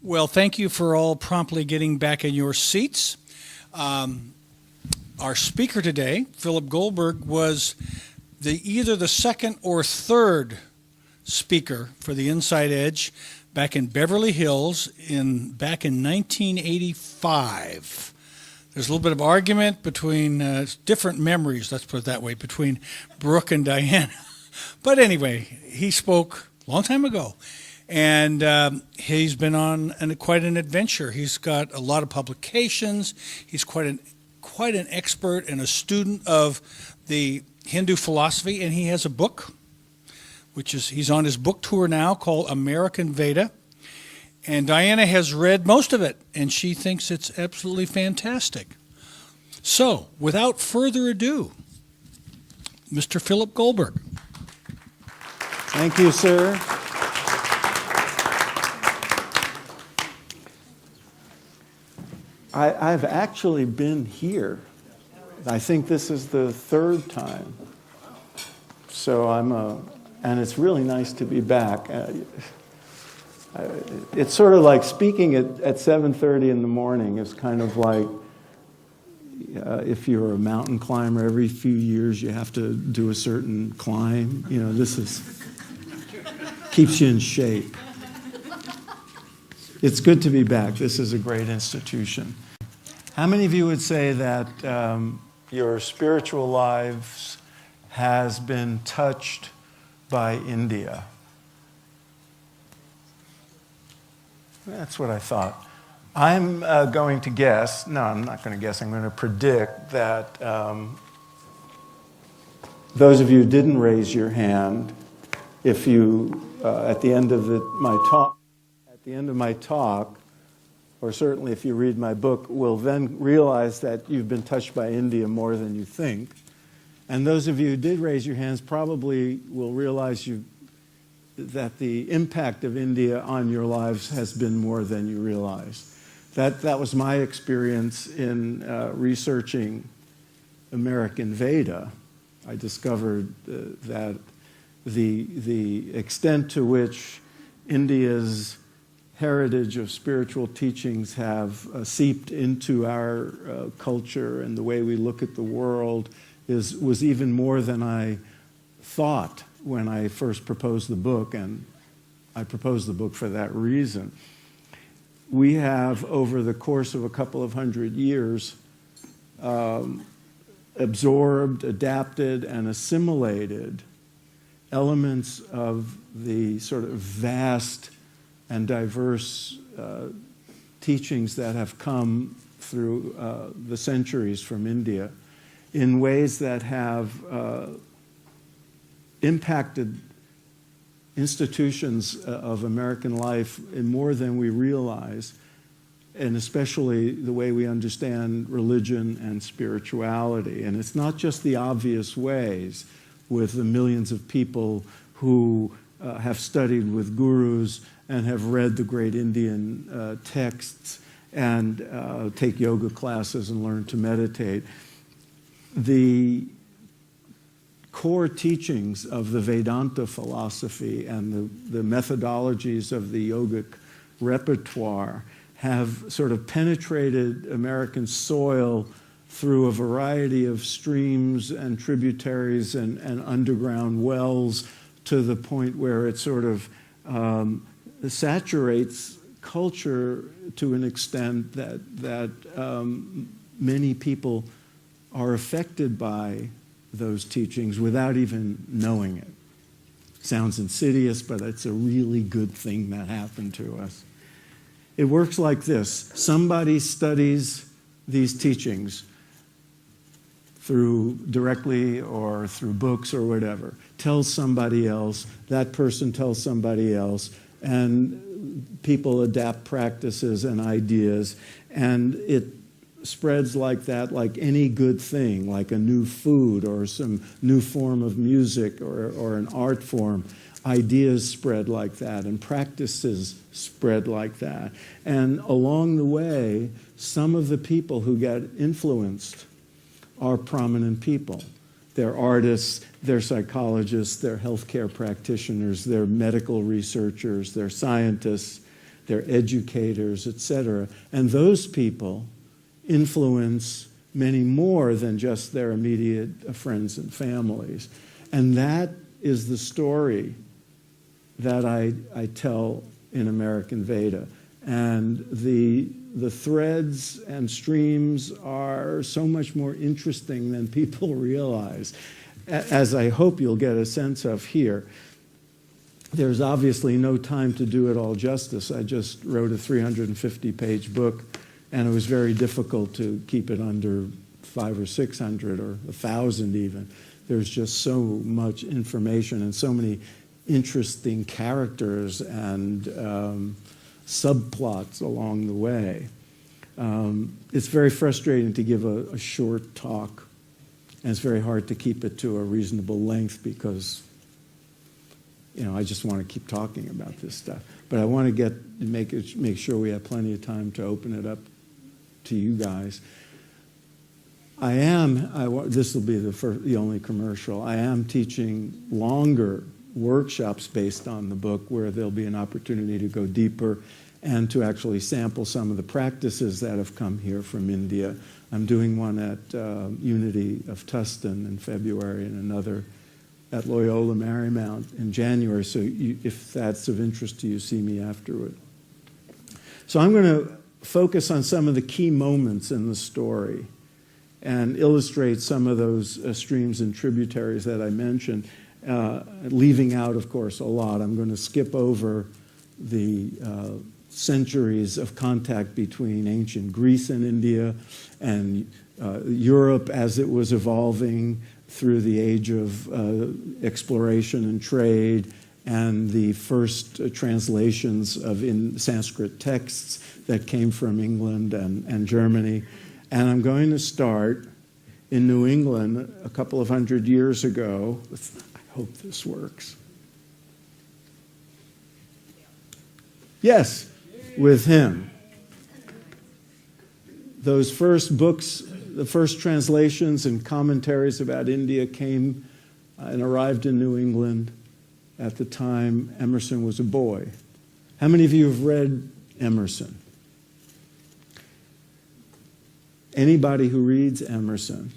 Well, thank you for all promptly getting back in your seats. Our speaker today, Philip Goldberg, was either the second or third speaker for the Inside Edge back in Beverly Hills back in 1985. There's a little bit of argument between different memories, let's put it that way, between Brooke and Diana. But anyway, he spoke a long time ago. And he's been on quite an adventure. He's got a lot of publications. He's quite an expert and a student of the Hindu philosophy. And he has a book, he's on his book tour now, called American Veda. And Diana has read most of it, and she thinks it's absolutely fantastic. So, without further ado, Mr. Philip Goldberg. Thank you, sir. I've actually been here. I think this is the third time. So and it's really nice to be back. It's sort of like speaking at 7:30 in the morning. It's kind of like if you're a mountain climber, every few years you have to do a certain climb. You know, keeps you in shape. It's good to be back. This is a great institution. How many of you would say that your spiritual lives has been touched by India? That's what I thought. I'm going to guess, no, I'm not going to guess, I'm going to predict that those of you who didn't raise your hand, if you, at the end of my talk, or certainly if you read my book, will then realize that you've been touched by India more than you think. And those of you who did raise your hands probably will realize that the impact of India on your lives has been more than you realize. That was my experience in researching American Veda. I discovered that the extent to which India's heritage of spiritual teachings have seeped into our culture and the way we look at the world was even more than I thought when I first proposed the book, and I proposed the book for that reason. We have, over the course of a couple of hundred years, absorbed, adapted, and assimilated elements of the sort of vast and diverse teachings that have come through the centuries from India in ways that have impacted institutions of American life in more than we realize, and especially the way we understand religion and spirituality. And it's not just the obvious ways with the millions of people who have studied with gurus and have read the great Indian texts and take yoga classes and learn to meditate. The core teachings of the Vedanta philosophy and the methodologies of the yogic repertoire have sort of penetrated American soil through a variety of streams and tributaries and underground wells to the point where it sort of saturates culture to an extent that many people are affected by those teachings without even knowing it. Sounds insidious, but it's a really good thing that happened to us. It works like this. Somebody studies these teachings directly or through books or whatever, tells somebody else, that person tells somebody else, and people adapt practices and ideas, and it spreads like that, like any good thing, like a new food or some new form of music or an art form. Ideas spread like that, and practices spread like that. And along the way, some of the people who get influenced are prominent people. They're artists, they're psychologists, they're healthcare practitioners, they're medical researchers, they're scientists, they're educators, etc. And those people influence many more than just their immediate friends and families. And that is the story that I tell in American Veda. And the threads and streams are so much more interesting than people realize, as I hope you'll get a sense of here. There's obviously no time to do it all justice. I just wrote a 350-page book, and it was very difficult to keep it under 500 or 600 or 1,000 even. There's just so much information and so many interesting characters and subplots along the way. It's very frustrating to give a short talk, and it's very hard to keep it to a reasonable length because, you know, I just want to keep talking about this stuff. But I want to make sure we have plenty of time to open it up to you guys. This will be the only commercial. I am teaching longer workshops based on the book where there'll be an opportunity to go deeper and to actually sample some of the practices that have come here from India. I'm doing one at Unity of Tustin in February and another at Loyola Marymount in January. So if that's of interest to you, see me afterward. So I'm going to focus on some of the key moments in the story and illustrate some of those streams and tributaries that I mentioned, leaving out, of course, a lot. I'm going to skip over the centuries of contact between ancient Greece and India and Europe as it was evolving through the age of exploration and trade, and the first translations of Sanskrit texts that came from England and Germany. And I'm going to start in New England a couple of hundred years ago. I hope this works. Yes, with him. Those first books, the first translations and commentaries about India came and arrived in New England at the time Emerson was a boy. How many of you have read Emerson? Anybody who reads Emerson,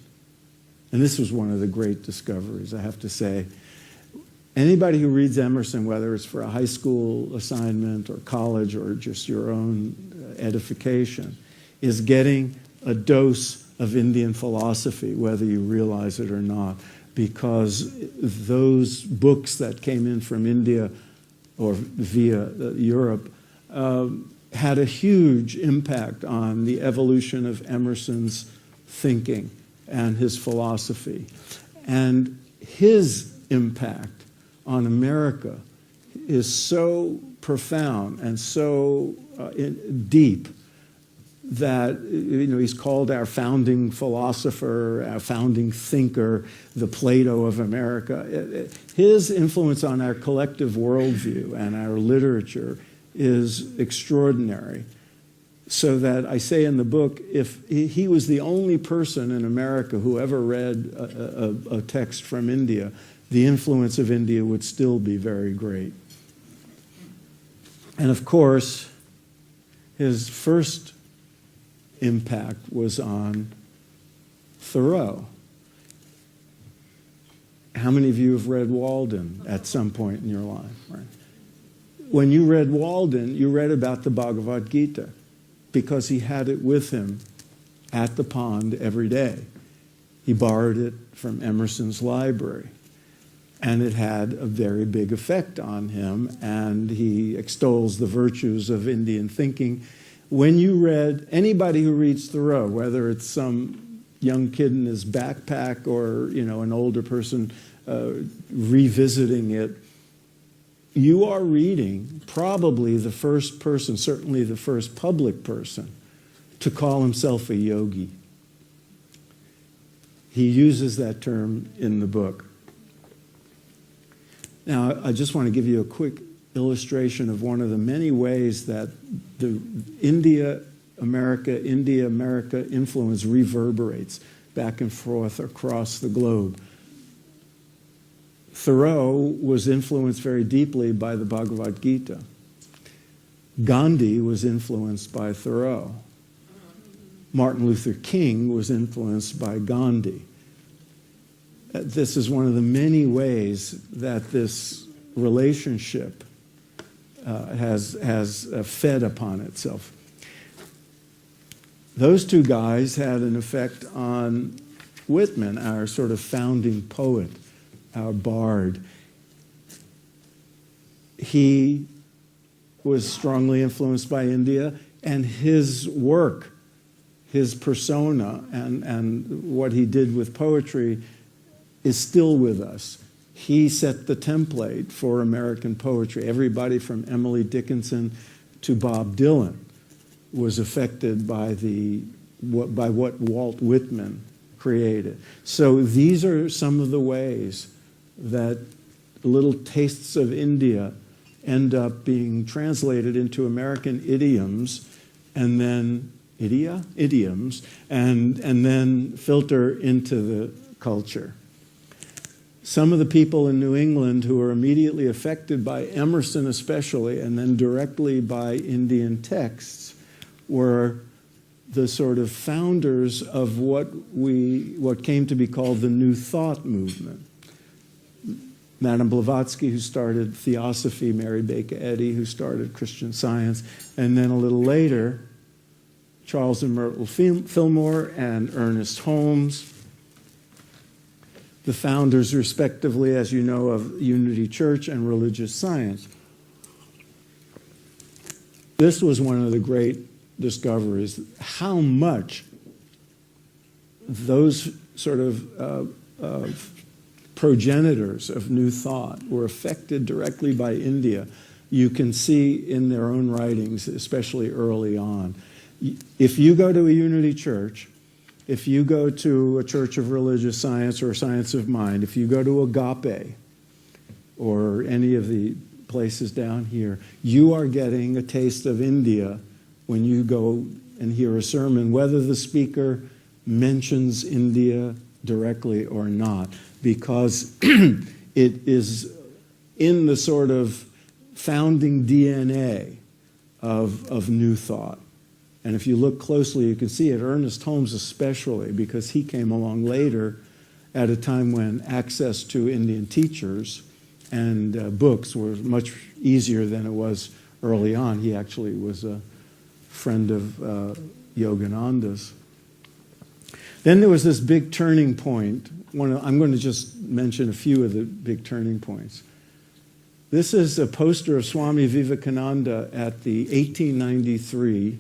and this was one of the great discoveries, I have to say, anybody who reads Emerson, whether it's for a high school assignment or college or just your own edification, is getting a dose of Indian philosophy, whether you realize it or not, because those books that came in from India or via Europe had a huge impact on the evolution of Emerson's thinking and his philosophy. And his impact on America is so profound and so deep that, you know, he's called our founding philosopher, our founding thinker, the Plato of America. His influence on our collective worldview and our literature is extraordinary. So that I say in the book, if he was the only person in America who ever read a text from India, the influence of India would still be very great. And of course, his first impact was on Thoreau. How many of you have read Walden at some point in your life? Right? When you read Walden, you read about the Bhagavad Gita because he had it with him at the pond every day. He borrowed it from Emerson's library, and it had a very big effect on him, and he extols the virtues of Indian thinking. When you read, anybody who reads Thoreau, whether it's some young kid in his backpack or, you know, an older person revisiting it, you are reading probably the first person, certainly the first public person, to call himself a yogi. He uses that term in the book. Now, I just want to give you a quick illustration of one of the many ways that the India-America influence reverberates back and forth across the globe. Thoreau was influenced very deeply by the Bhagavad Gita. Gandhi was influenced by Thoreau. Martin Luther King was influenced by Gandhi. This is one of the many ways that this relationship has fed upon itself. Those two guys had an effect on Whitman, our sort of founding poet, our bard. He was strongly influenced by India, and his work, his persona, and what he did with poetry is still with us. He set the template for American poetry. Everybody from Emily Dickinson to Bob Dylan was affected by what Walt Whitman created. So these are some of the ways that little tastes of India end up being translated into American idioms, and then idioms, and then filter into the culture. Some of the people in New England who were immediately affected by Emerson especially, and then directly by Indian texts, were the sort of founders of what came to be called the New Thought movement. Madame Blavatsky, who started Theosophy, Mary Baker Eddy, who started Christian Science, and then a little later, Charles and Myrtle Fillmore and Ernest Holmes, the founders, respectively, as you know, of Unity Church and Religious Science. This was one of the great discoveries, how much those sort of progenitors of New Thought were affected directly by India. You can see in their own writings, especially early on. If you go to a Unity Church, if you go to a Church of Religious Science or Science of Mind, if you go to Agape or any of the places down here, you are getting a taste of India when you go and hear a sermon, whether the speaker mentions India directly or not, because it is in the sort of founding DNA of New Thought. And if you look closely, you can see it, Ernest Holmes especially, because he came along later at a time when access to Indian teachers and books were much easier than it was early on. He actually was a friend of Yogananda's. Then there was this big turning point. I'm going to just mention a few of the big turning points. This is a poster of Swami Vivekananda at the 1893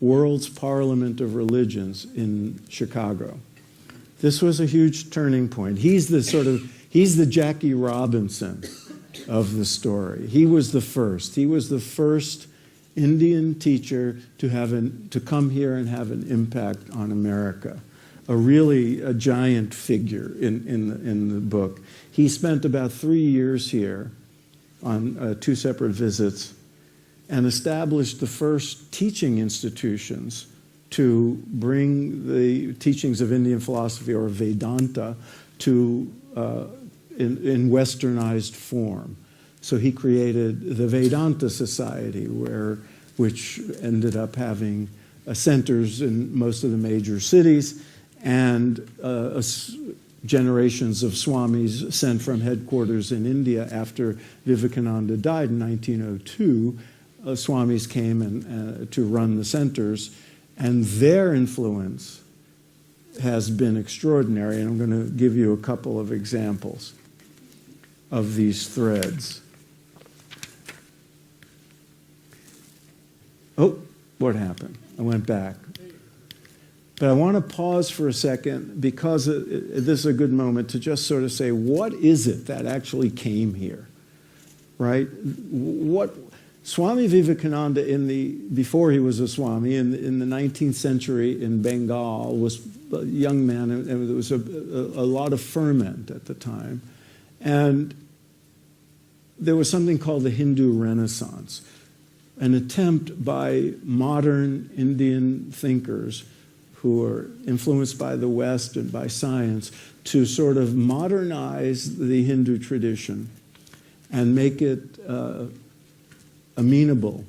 World's Parliament of Religions in Chicago. This was a huge turning point. He's the Jackie Robinson of the story. He was the first. He was the first Indian teacher to come here and have an impact on America. A giant figure in the book. He spent about 3 years here on 2 separate visits and established the first teaching institutions to bring the teachings of Indian philosophy, or Vedanta, to in westernized form. So he created the Vedanta Society, which ended up having centers in most of the major cities, and generations of swamis sent from headquarters in India after Vivekananda died in 1902. Swamis came to run the centers, and their influence has been extraordinary. And I'm going to give you a couple of examples of these threads. Oh, what happened? I went back. But I want to pause for a second, because this is a good moment to just sort of say, what is it that actually came here, right? What Swami Vivekananda, before he was a Swami, in the 19th century in Bengal, was a young man, and there was a lot of ferment at the time. And there was something called the Hindu Renaissance, an attempt by modern Indian thinkers who are influenced by the West and by science to sort of modernize the Hindu tradition and make it amenable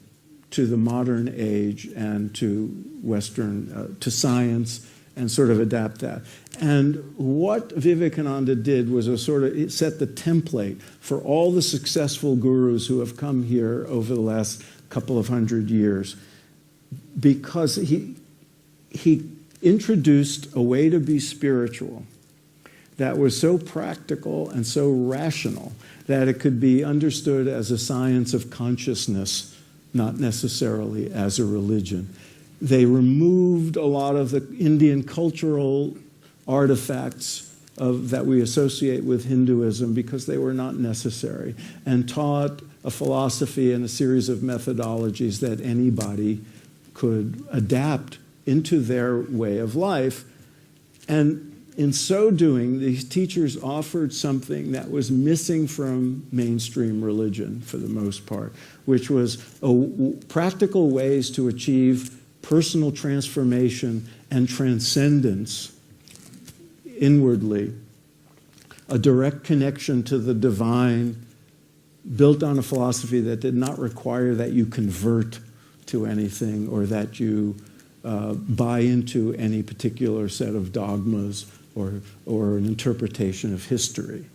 to the modern age and to Western, to science, and sort of adapt that. And what Vivekananda did was it set the template for all the successful gurus who have come here over the last couple of hundred years, because he introduced a way to be spiritual that was so practical and so rational that it could be understood as a science of consciousness, not necessarily as a religion. They removed a lot of the Indian cultural artifacts that we associate with Hinduism because they were not necessary, and taught a philosophy and a series of methodologies that anybody could adapt into their way of life. And in so doing, these teachers offered something that was missing from mainstream religion for the most part, which was practical ways to achieve personal transformation and transcendence inwardly, a direct connection to the divine, built on a philosophy that did not require that you convert to anything or that you buy into any particular set of dogmas or an interpretation of history.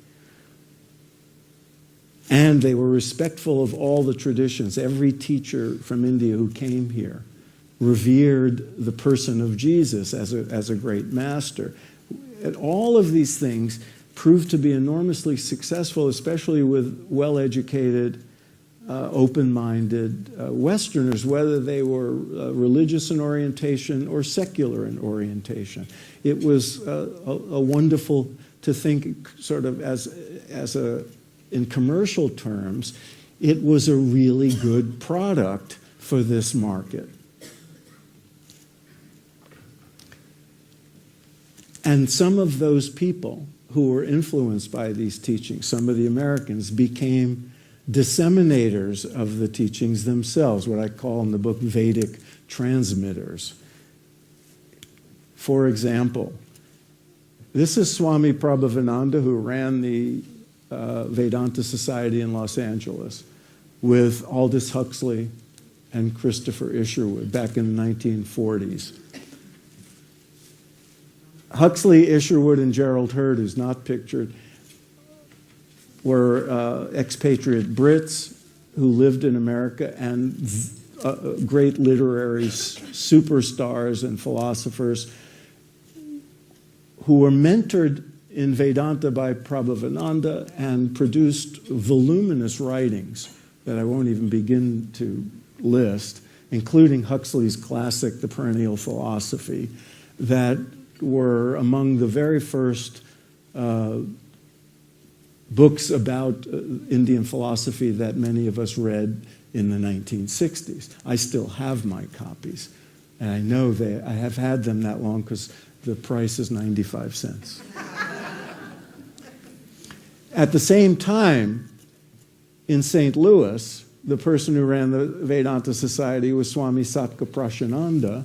And they were respectful of all the traditions. Every teacher from India who came here revered the person of Jesus as a great master. And all of these things proved to be enormously successful, especially with well-educated, open-minded Westerners, whether they were religious in orientation or secular in orientation. It was a wonderful to think sort of in commercial terms, it was a really good product for this market. And some of those people who were influenced by these teachings, some of the Americans, became disseminators of the teachings themselves, what I call in the book Vedic transmitters. For example, this is Swami Prabhavananda, who ran the Vedanta Society in Los Angeles with Aldous Huxley and Christopher Isherwood back in the 1940s. Huxley, Isherwood, and Gerald Hurd, who's not pictured, were expatriate Brits who lived in America and great literary superstars and philosophers who were mentored in Vedanta by Prabhavananda and produced voluminous writings that I won't even begin to list, including Huxley's classic, The Perennial Philosophy, that were among the very first books about Indian philosophy that many of us read in the 1960s. I still have my copies, and I know I have had them that long because the price is 95 cents. At the same time, in St. Louis, the person who ran the Vedanta Society was Swami Satkaprashananda,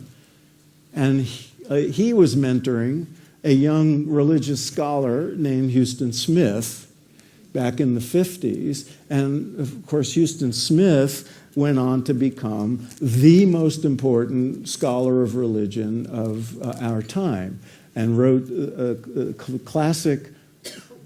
and he was mentoring a young religious scholar named Houston Smith back in the 50s. And of course, Houston Smith went on to become the most important scholar of religion of our time and wrote a classic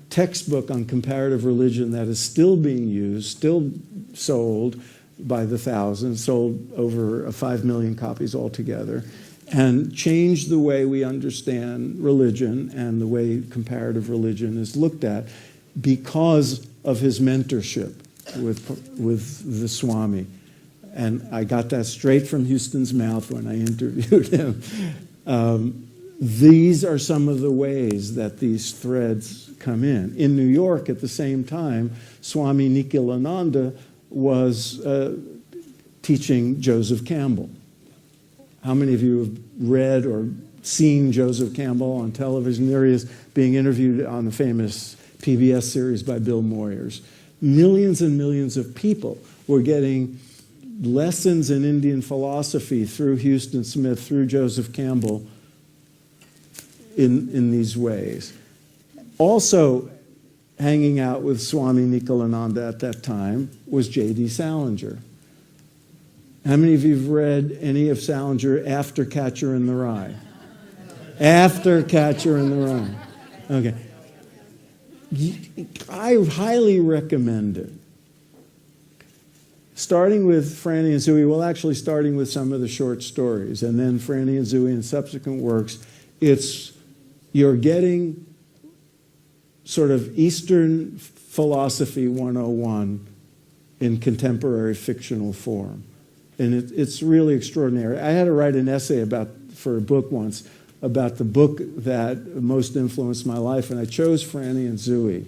textbook on comparative religion that is still being used, still sold by the thousands, sold over 5 million copies altogether, and changed the way we understand religion and the way comparative religion is looked at because of his mentorship with the Swami. And I got that straight from Houston's mouth when I interviewed him. These are some of the ways that these threads come in. In New York, at the same time, Swami Nikhilananda was teaching Joseph Campbell. How many of you have read or seen Joseph Campbell on television? There he is being interviewed on the famous PBS series by Bill Moyers. Millions and millions of people were getting lessons in Indian philosophy through Houston Smith, through Joseph Campbell, in these ways. Also hanging out with Swami Nikhilananda at that time was J.D. Salinger. How many of you have read any of Salinger after Catcher in the Rye? After Catcher in the Rye. Okay. I highly recommend it. Starting with Franny and Zooey, well, actually starting with some of the short stories, and then Franny and Zooey and subsequent works, you're getting sort of Eastern philosophy 101 in contemporary fictional form. And it's really extraordinary. I had to write an essay for a book once about the book that most influenced my life, and I chose Franny and Zooey.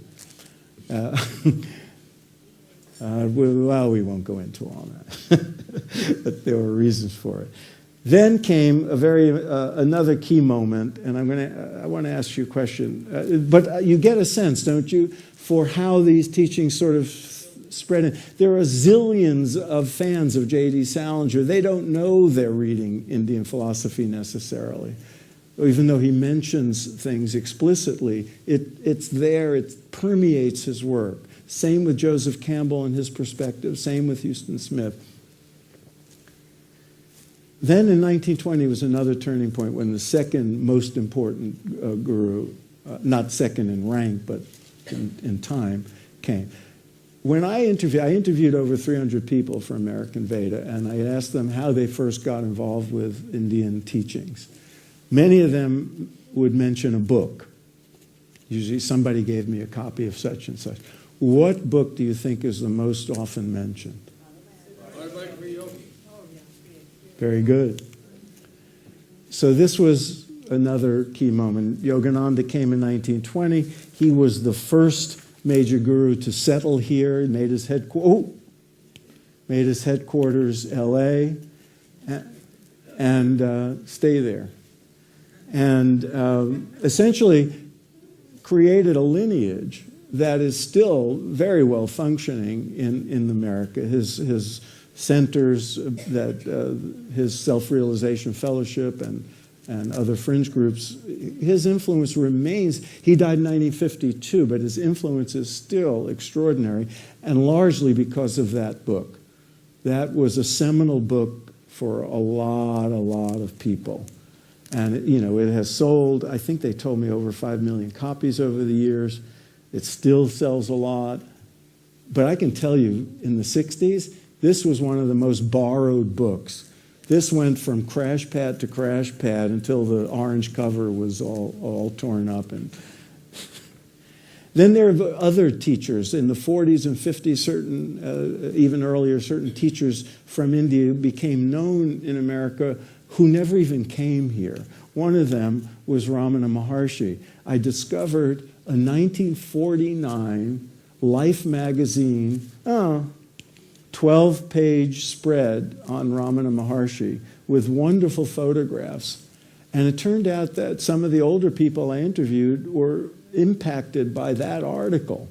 Well, we won't go into all that, but there were reasons for it. Then came another key moment, and I want to ask you a question. But you get a sense, don't you, for how these teachings sort of spread in. There are zillions of fans of J.D. Salinger. They don't know they're reading Indian philosophy necessarily. Even though he mentions things explicitly, it's there, it permeates his work. Same with Joseph Campbell and his perspective, same with Houston Smith. Then in 1920 was another turning point when the second most important guru, not second in rank, but in time, came. When I interviewed over 300 people for American Veda, and I asked them how they first got involved with Indian teachings. Many of them would mention a book. Usually somebody gave me a copy of such and such. What book do you think is the most often mentioned? Very good. So this was another key moment. Yogananda came in 1920. He was the first major guru to settle here, made his headquarters L.A. and stay there. And essentially created a lineage that is still very well functioning in America. His centers, his self-realization fellowship and other fringe groups, his influence remains. He died in 1952, but his influence is still extraordinary, and largely because of that book. That was a seminal book for a lot of people. And it has sold, I think they told me, over 5 million copies over the years. It still sells a lot. But I can tell you, in the 60s, this was one of the most borrowed books. This went from crash pad to crash pad until the orange cover was all torn up. And then there are other teachers. In the 40s and 50s, even earlier, certain teachers from India became known in America who never even came here. One of them was Ramana Maharshi. I discovered a 1949 Life magazine, 12-page spread on Ramana Maharshi with wonderful photographs. And it turned out that some of the older people I interviewed were impacted by that article.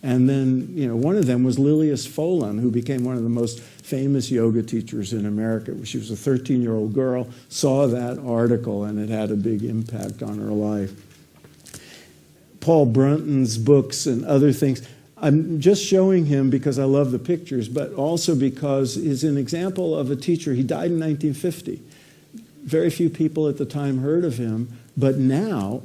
And then, one of them was Lilias Folan, who became one of the most famous yoga teachers in America. She was a 13-year-old girl, saw that article, and it had a big impact on her life. Paul Brunton's books and other things. I'm just showing him because I love the pictures, but also because he's an example of a teacher. He died in 1950. Very few people at the time heard of him, but now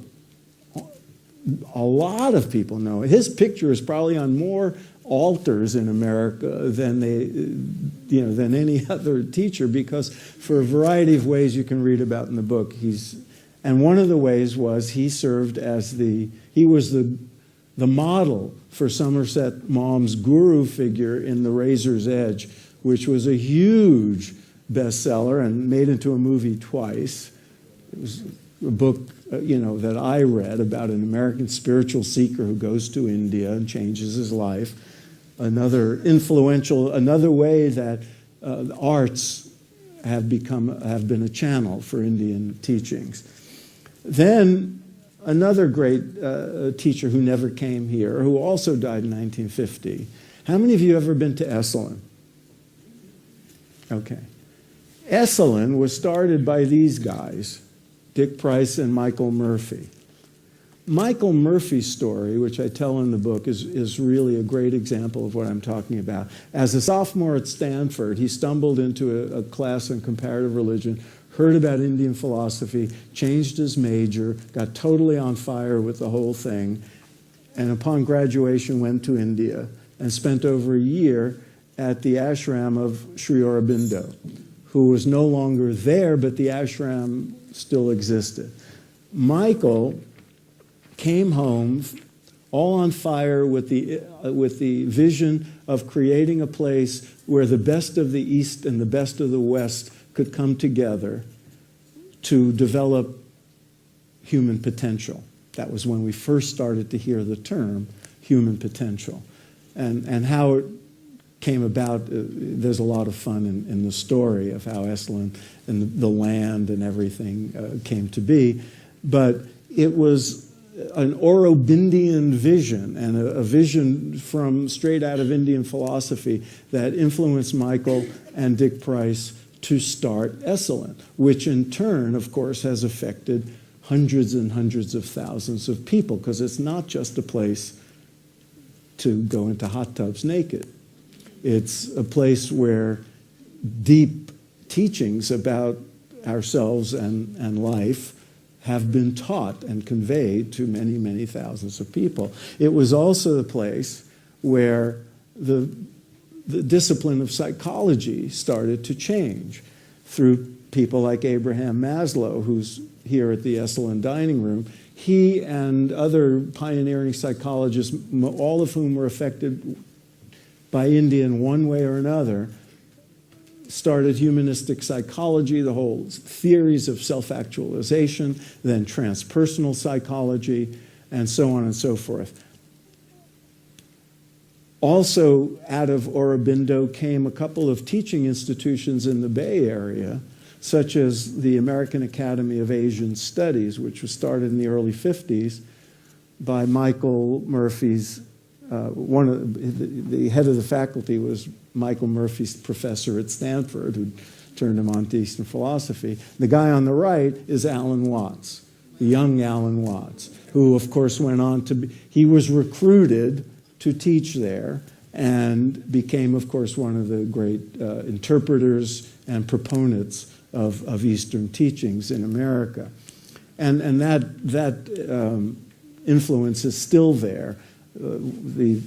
a lot of people know. His picture is probably on more altars in America than than any other teacher, because for a variety of ways you can read about in the book, and one of the ways was he served as he was the model for Somerset Maugham's guru figure in The Razor's Edge, which was a huge bestseller and made into a movie twice. It was a book, that I read about an American spiritual seeker who goes to India and changes his life. Another way that arts have been a channel for Indian teachings. Then another great teacher who never came here, who also died in 1950. How many of you have ever been to Esalen? Okay. Esalen was started by these guys, Dick Price and Michael Murphy. Michael Murphy's story, which I tell in the book, is really a great example of what I'm talking about. As a sophomore at Stanford, he stumbled into a class on comparative religion, heard about Indian philosophy, changed his major, got totally on fire with the whole thing, and upon graduation went to India and spent over a year at the ashram of Sri Aurobindo, who was no longer there, but the ashram still existed. Michael came home all on fire with the vision of creating a place where the best of the East and the best of the West could come together to develop human potential. That was when we first started to hear the term human potential. And how it came about, there's a lot of fun in the story of how Esalen and the land and everything came to be. But it was an Aurobindian vision, and a vision from straight out of Indian philosophy that influenced Michael and Dick Price to start Esalen, which in turn, of course, has affected hundreds and hundreds of thousands of people, because it's not just a place to go into hot tubs naked. It's a place where deep teachings about ourselves and life have been taught and conveyed to many, many thousands of people. It was also the place where the discipline of psychology started to change through people like Abraham Maslow, who's here at the Esalen Dining Room. He and other pioneering psychologists, all of whom were affected by India in one way or another, started humanistic psychology, the whole theories of self-actualization, then transpersonal psychology, and so on and so forth. Also, out of Aurobindo came a couple of teaching institutions in the Bay Area, such as the American Academy of Asian Studies, which was started in the early 50s by Michael Murphy's, the head of the faculty was Michael Murphy's professor at Stanford, who turned him on to Eastern philosophy. The guy on the right is Alan Watts, the young Alan Watts, who of course went on to be, he was recruited to teach there and became, of course, one of the great interpreters and proponents of Eastern teachings in America. And that influence is still there. The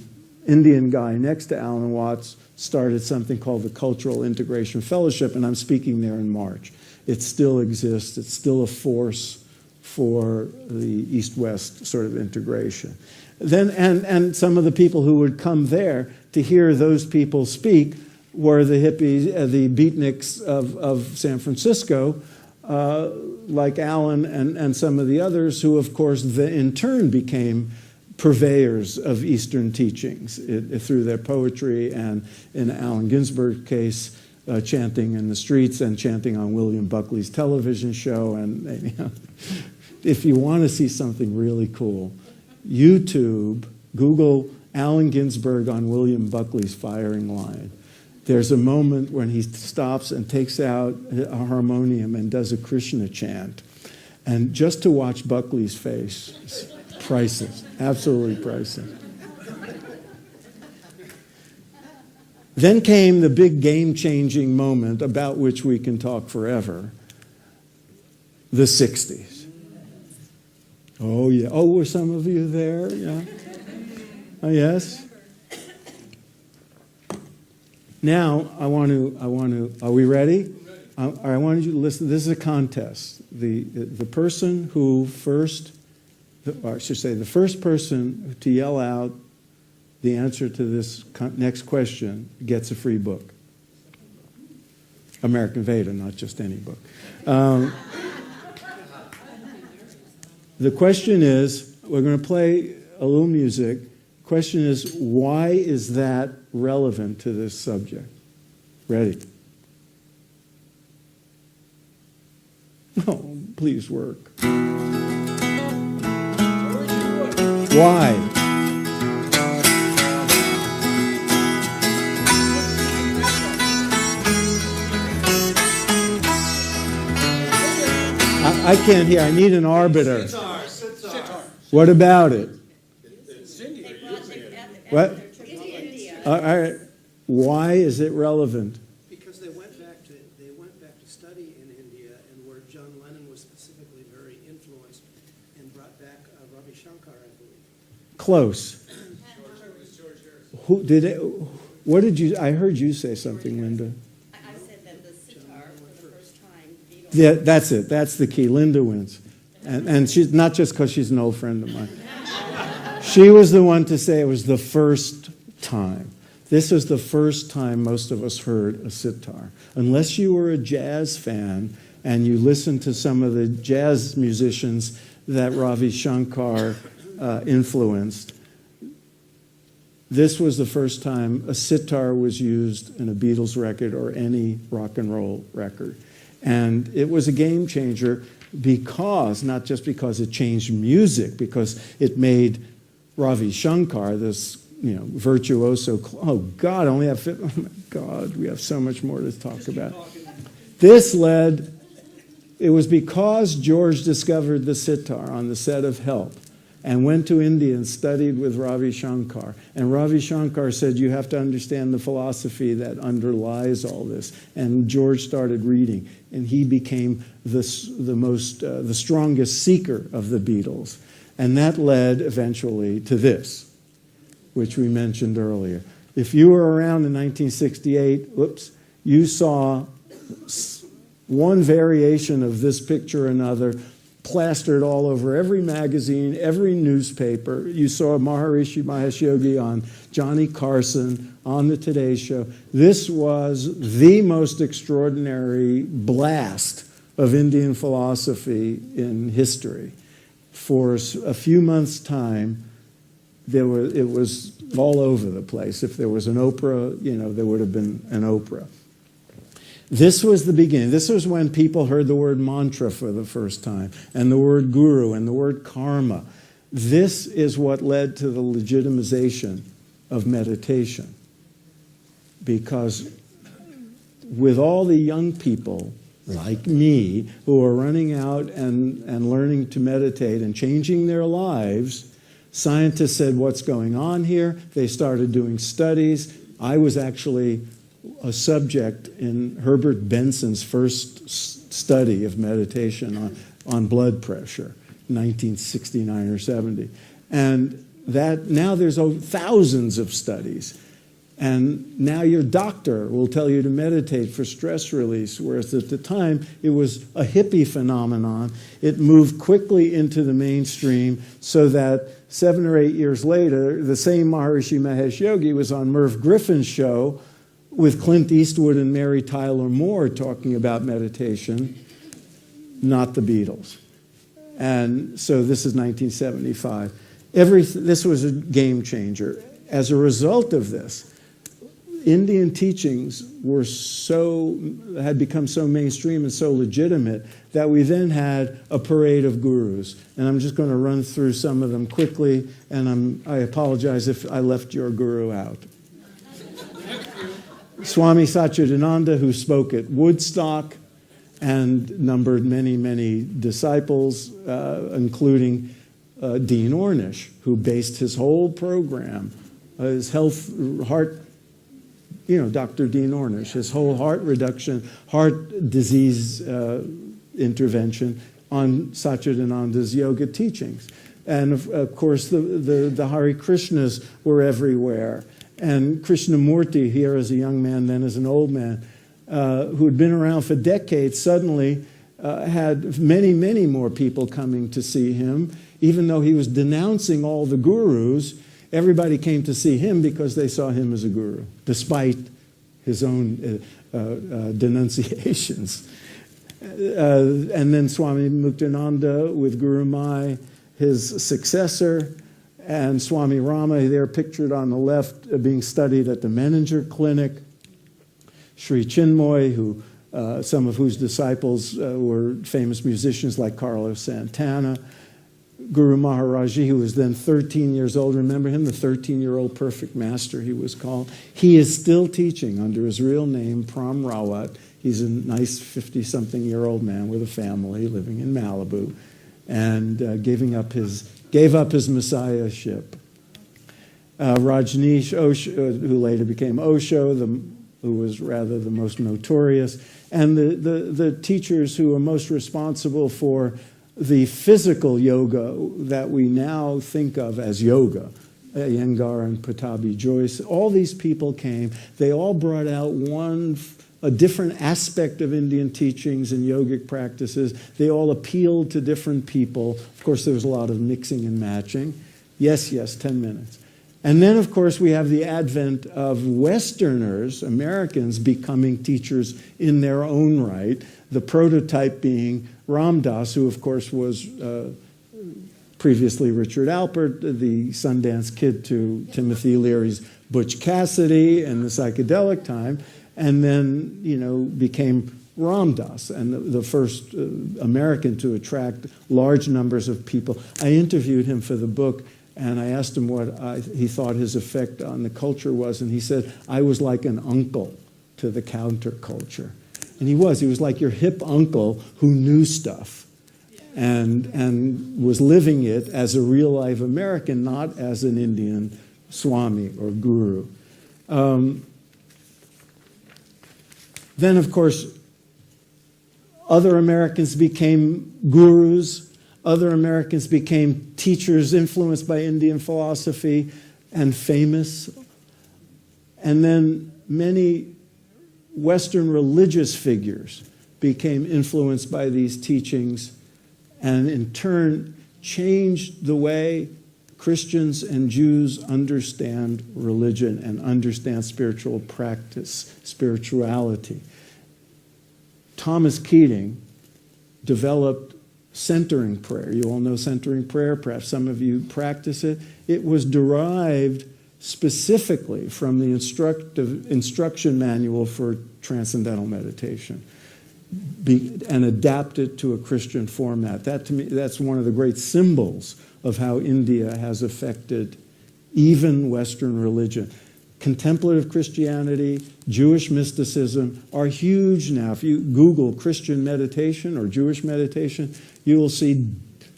Indian guy next to Alan Watts started something called the Cultural Integration Fellowship, and I'm speaking there in March. It still exists. It's still a force for the East-West sort of integration. Then, and some of the people who would come there to hear those people speak were the hippies, the beatniks of San Francisco, like Alan and some of the others, who, of course, in turn became purveyors of Eastern teachings through their poetry and, in Allen Ginsberg's case, chanting in the streets and chanting on William Buckley's television show. And you know, if you want to see something really cool, YouTube, Google Allen Ginsberg on William Buckley's firing line. There's a moment when he stops and takes out a harmonium and does a Krishna chant. And just to watch Buckley's face, it's priceless, absolutely priceless. Then came the big game-changing moment about which we can talk forever, the 60s. Oh, yeah. Oh, were some of you there? Yeah. Oh, yes? Now, I want to, are we ready? I want you to listen. This is a contest. The person who first, or I should say, the first person to yell out the answer to this next question gets a free book. American Veda, not just any book. The question is, we're going to play a little music. The question is, why is that relevant to this subject? Ready? Oh, please work. Why? I can't hear. I need an arbiter. What about it? What? India. All right. Why is it relevant? Because they went back to study in India, and where John Lennon was specifically very influenced, and brought back Ravi Shankar, I believe. Close. Who did it? What did you? I heard you say something, Linda. I said that the sitar for the first time. Beatles. Yeah, that's it. That's the key. Linda wins, and she's not just because she's an old friend of mine. She was the one to say it was the first time. This was the first time most of us heard a sitar. Unless you were a jazz fan and you listened to some of the jazz musicians that Ravi Shankar influenced, this was the first time a sitar was used in a Beatles record or any rock and roll record. And it was a game changer because, not just because it changed music, because it made Ravi Shankar, this virtuoso. Oh God, oh my God, we have so much more to talk about. This led. It was because George discovered the sitar on the set of Help, and went to India and studied with Ravi Shankar. And Ravi Shankar said, "You have to understand the philosophy that underlies all this." And George started reading, and he became the strongest seeker of the Beatles. And that led eventually to this, which we mentioned earlier. If you were around in 1968, you saw one variation of this picture or another plastered all over every magazine, every newspaper. You saw Maharishi Mahesh Yogi on Johnny Carson, on the Today Show. This was the most extraordinary blast of Indian philosophy in history. For a few months' time, it was all over the place. If there was an Oprah, there would have been an Oprah. This was the beginning. This was when people heard the word mantra for the first time, and the word guru, and the word karma. This is what led to the legitimization of meditation. Because with all the young people like me who are running out and learning to meditate and changing their lives, scientists said, "What's going on here?" They started doing studies. I was actually a subject in Herbert Benson's first study of meditation on blood pressure, 1969 or 70. And that now there's thousands of studies. And now your doctor will tell you to meditate for stress release, whereas at the time it was a hippie phenomenon. It moved quickly into the mainstream so that 7 or 8 years later, the same Maharishi Mahesh Yogi was on Merv Griffin's show with Clint Eastwood and Mary Tyler Moore talking about meditation, not the Beatles. And so this is 1975. This was a game changer. As a result of this, Indian teachings had become so mainstream and so legitimate that we then had a parade of gurus. And I'm just going to run through some of them quickly, and I apologize if I left your guru out. Swami Satchidananda, who spoke at Woodstock and numbered many, many disciples, including Dean Ornish, who based his whole program, his heart, Dr. Dean Ornish, his whole heart disease intervention on Satchidananda's yoga teachings. And of course, the Hare Krishnas were everywhere. And Krishnamurti, here as a young man, then as an old man, who had been around for decades, suddenly had many, many more people coming to see him. Even though he was denouncing all the gurus, everybody came to see him because they saw him as a guru, despite his own denunciations. And then Swami Muktananda with Guru Mai, his successor, and Swami Rama, they're pictured on the left, being studied at the Menninger Clinic. Sri Chinmoy, some of whose disciples were famous musicians like Carlos Santana. Guru Maharaji, who was then 13 years old. Remember him, the 13-year-old perfect master he was called. He is still teaching under his real name, Pram Rawat. He's a nice 50-something-year-old man with a family living in Malibu. and gave up his messiahship. Rajneesh Osho, who later became Osho, who was rather the most notorious, and the teachers who are most responsible for the physical yoga that we now think of as yoga, Iyengar and Pattabhi Jois. All these people came. They all brought out a different aspect of Indian teachings and yogic practices. They all appealed to different people. Of course, there was a lot of mixing and matching. Yes, 10 minutes. And then, of course, we have the advent of Westerners, Americans, becoming teachers in their own right, the prototype being Ram Dass, who, of course, was previously Richard Alpert, the Sundance Kid to Timothy Leary's Butch Cassidy and the psychedelic time, and then, became Ram Dass, and the first American to attract large numbers of people. I interviewed him for the book, and I asked him what he thought his effect on the culture was, and he said, I was like an uncle to the counterculture. And he was like your hip uncle who knew stuff and was living it as a real-life American, not as an Indian Swami or guru. Then, of course, other Americans became gurus. Other Americans became teachers influenced by Indian philosophy and famous. And then many Western religious figures became influenced by these teachings and in turn changed the way Christians and Jews understand religion and understand spiritual practice, spirituality. Thomas Keating developed centering prayer. You all know centering prayer. Perhaps some of you practice it. It was derived specifically from the instruction manual for transcendental meditation and adapted to a Christian format. That, to me, that's one of the great symbols of how India has affected even Western religion. Contemplative Christianity, Jewish mysticism are huge now. If you Google Christian meditation or Jewish meditation, you will see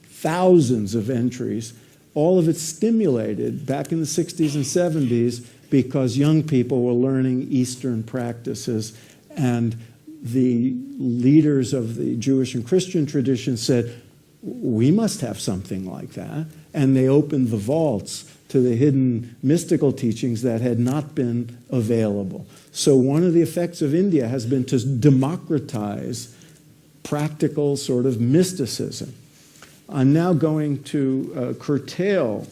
thousands of entries, all of it stimulated back in the 60s and 70s because young people were learning Eastern practices, and the leaders of the Jewish and Christian tradition said, we must have something like that, and they opened the vaults to the hidden mystical teachings that had not been available. So one of the effects of India has been to democratize practical sort of mysticism. I'm now going to curtail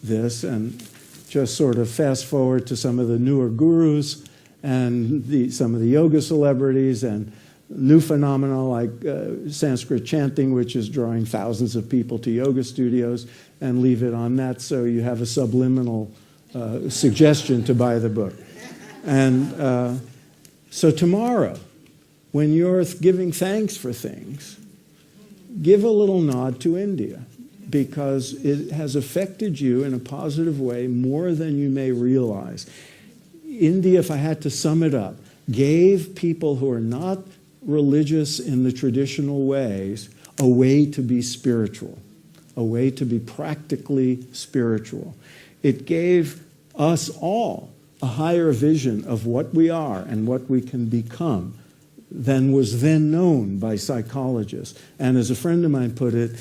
this and just sort of fast forward to some of the newer gurus and some of the yoga celebrities and new phenomena like Sanskrit chanting, which is drawing thousands of people to yoga studios, and leave it on that so you have a subliminal suggestion to buy the book. And so tomorrow, when you're giving thanks for things, give a little nod to India, because it has affected you in a positive way more than you may realize. India, if I had to sum it up, gave people who are not religious in the traditional ways a way to be spiritual, a way to be practically spiritual. It gave us all a higher vision of what we are and what we can become than was then known by psychologists. And as a friend of mine put it,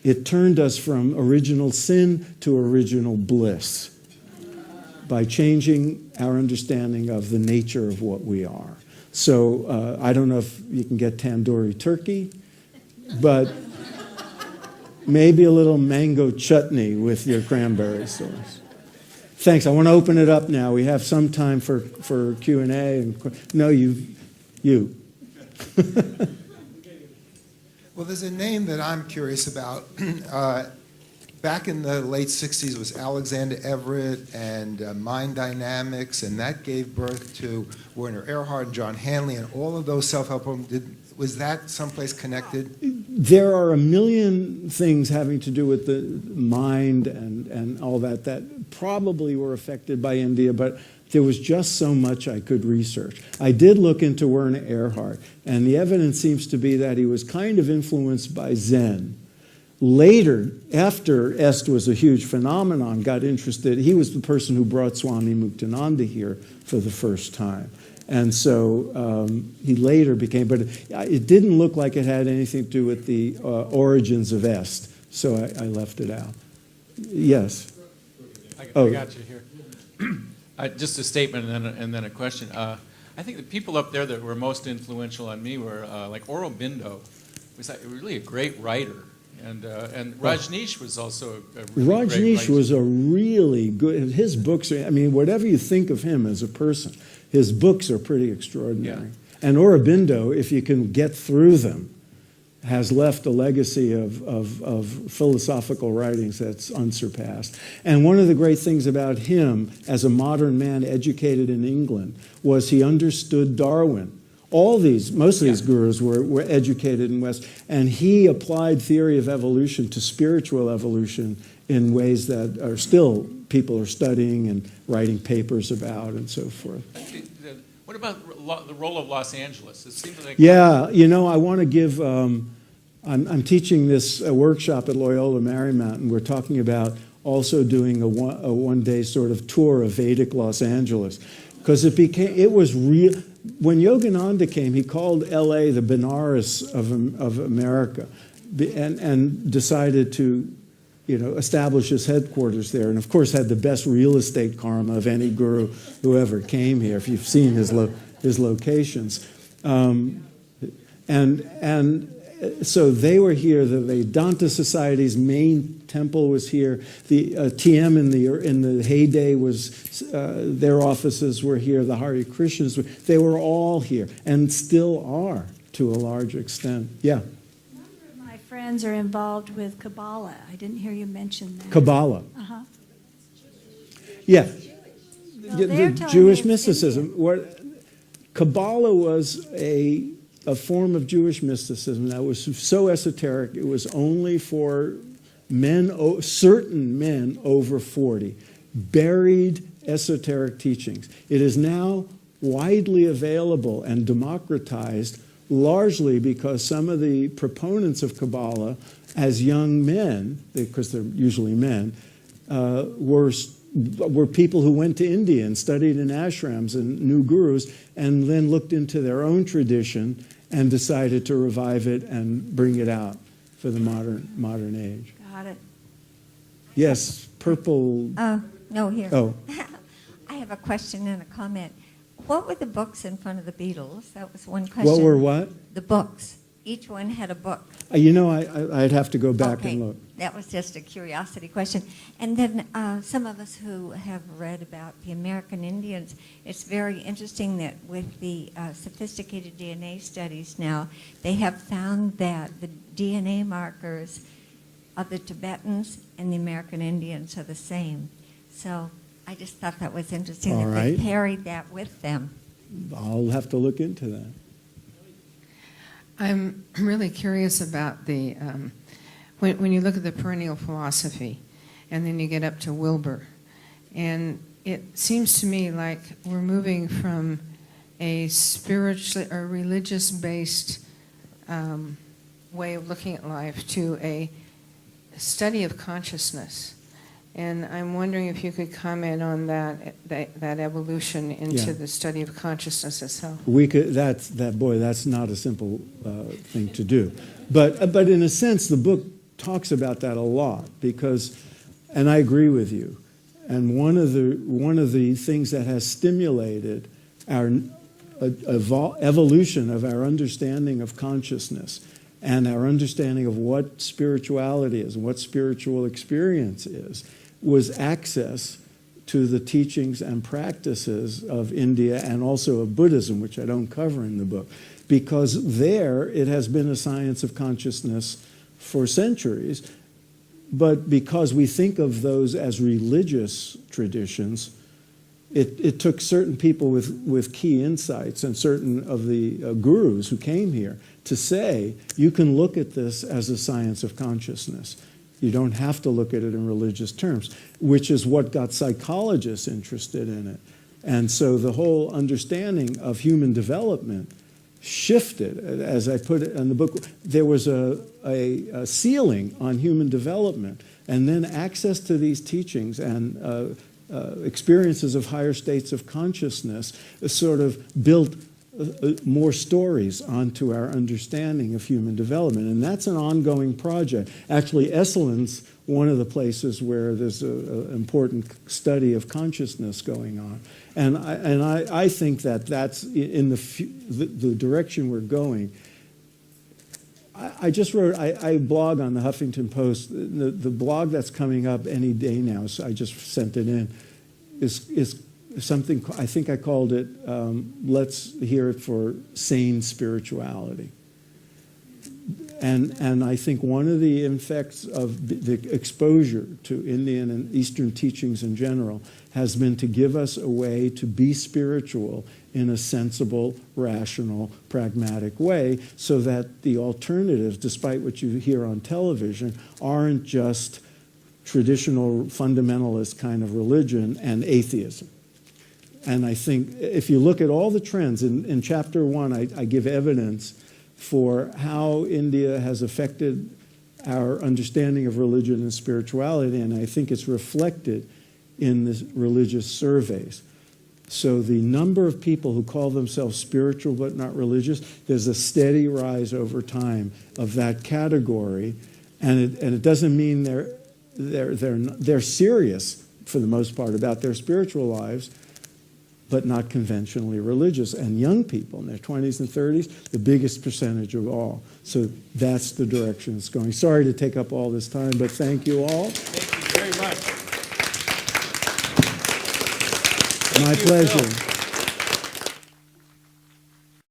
it turned us from original sin to original bliss by changing our understanding of the nature of what we are. So I don't know if you can get tandoori turkey, but maybe a little mango chutney with your cranberry sauce. Thanks. I want to open it up now. We have some time for Q&A. No, you. Well, there's a name that I'm curious about. Back in the late 60s was Alexander Everett and Mind Dynamics, and that gave birth to Werner Erhard, John Hanley, and all of those self-help programs. Was that someplace connected? There are a million things having to do with the mind and all that probably were affected by India, but there was just so much I could research. I did look into Werner Erhard, and the evidence seems to be that he was kind of influenced by Zen. Later, after Est was a huge phenomenon, got interested, he was the person who brought Swami Muktananda here for the first time. And so he later became, but it didn't look like it had anything to do with the origins of Est, so I left it out. Yes? I got you here. Just a statement and then a question. I think the people up there that were most influential on me were like Aurobindo, was really a great writer. And Rajneesh was also a really great Rajneesh writer. was a really good, his books are, I mean, whatever you think of him as a person, his books are pretty extraordinary. Yeah. And Aurobindo, if you can get through them, has left a legacy of philosophical writings that's unsurpassed. And one of the great things about him as a modern man educated in England was he understood Darwin. Most of these gurus were educated in West, and he applied theory of evolution to spiritual evolution in ways that are still people are studying and writing papers about and so forth. What about the role of Los Angeles? It seems like Yeah, I want to give, I'm teaching this workshop at Loyola Marymount, and we're talking about also doing a one-day sort of tour of Vedic Los Angeles. Because it was real. When Yogananda came, he called L.A. the Benares of America, and decided to, establish his headquarters there. And of course, had the best real estate karma of any guru who ever came here. If you've seen his locations, so they were here. The Vedanta Society's main temple was here. The TM in the heyday was their offices were here. The Hare Krishnas they were all here and still are to a large extent. Yeah. A number of my friends are involved with Kabbalah. I didn't hear you mention that. Kabbalah. Uh-huh. Yeah. Well, The they're telling Jewish me it's mysticism. Kabbalah was a form of Jewish mysticism that was so esoteric it was only for certain men over 40, buried esoteric teachings. It is now widely available and democratized largely because some of the proponents of Kabbalah as young men, because they're usually men, were people who went to India and studied in ashrams and knew gurus and then looked into their own tradition and decided to revive it and bring it out for the modern age. Got it. Yes, purple. No, here. Oh, I have a question and a comment. What were the books in front of the Beatles? That was one question. what were what? The books. Each one had a book. I'd have to go back Okay, and look. that was just a curiosity question. And then some of us who have read about the American Indians, it's very interesting that with the sophisticated DNA studies now, they have found that the DNA markers of the Tibetans and the American Indians are the same. So I just thought that was interesting All that right. they carried that with them. I'll have to look into that. I'm really curious about the, when you look at the perennial philosophy, and then you get up to Wilbur, and it seems to me like we're moving from a spiritual or religious-based way of looking at life to a study of consciousness. And I'm wondering if you could comment on that evolution into Yeah. the study of consciousness itself. That's not a simple thing to do. But in a sense, the book talks about that a lot because, and I agree with you. And one of the things that has stimulated our evolution of our understanding of consciousness and our understanding of what spirituality is and what spiritual experience is was access to the teachings and practices of India and also of Buddhism, which I don't cover in the book, because there it has been a science of consciousness for centuries, but because we think of those as religious traditions, it took certain people with key insights and certain of the gurus who came here to say, you can look at this as a science of consciousness. You don't have to look at it in religious terms, which is what got psychologists interested in it. And so the whole understanding of human development shifted. As I put it in the book, there was a ceiling on human development, and then access to these teachings and experiences of higher states of consciousness sort of built more stories onto our understanding of human development. And that's an ongoing project. Actually, Esalen one of the places where there's an important study of consciousness going on. And I think that that's in the direction we're going. I just wrote, I blog on the Huffington Post. The blog that's coming up any day now, so I just sent it in, is something, I think I called it, let's hear it for sane spirituality. And I think one of the effects of the exposure to Indian and Eastern teachings in general has been to give us a way to be spiritual in a sensible, rational, pragmatic way, so that the alternatives, despite what you hear on television, aren't just traditional fundamentalist kind of religion and atheism. And I think if you look at all the trends, in chapter 1, I give evidence for how India has affected our understanding of religion and spirituality, and I think it's reflected in the religious surveys. So the number of people who call themselves spiritual but not religious, there's a steady rise over time of that category, and it doesn't mean they're serious for the most part about their spiritual lives, but not conventionally religious. And young people in their 20s and 30s, the biggest percentage of all. So that's the direction it's going. Sorry to take up all this time, but thank you all. Thank you very much. My pleasure.